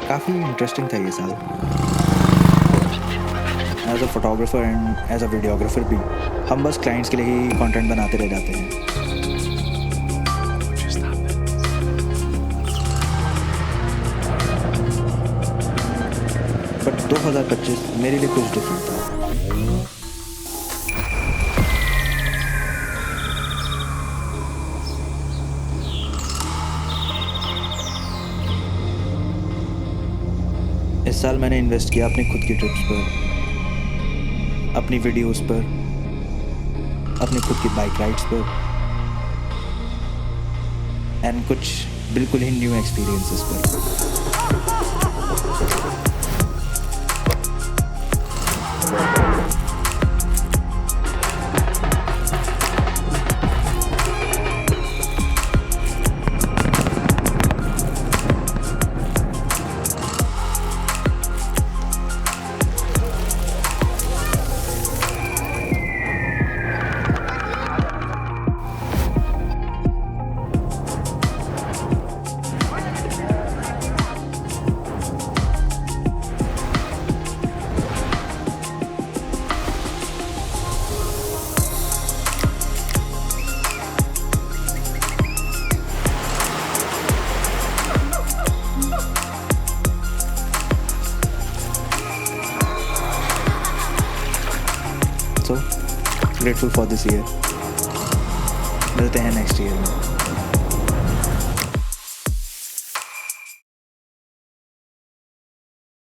काफ़ी इंटरेस्टिंग था ये साल। As a photographer and as a videographer भी हम बस क्लाइंट्स के लिए ही कंटेंट बनाते रह जाते हैं। बट 2025 मेरे लिए कुछ डिफरेंट था। इस साल मैंने इन्वेस्ट किया अपनी खुद की ट्रिप्स पर, अपनी वीडियोस पर, अपनी खुद की बाइक राइड्स पर एंड कुछ बिल्कुल ही न्यू एक्सपीरियंसेस पर। So grateful for this year। मिलते हैं नेक्स्ट ईयर में।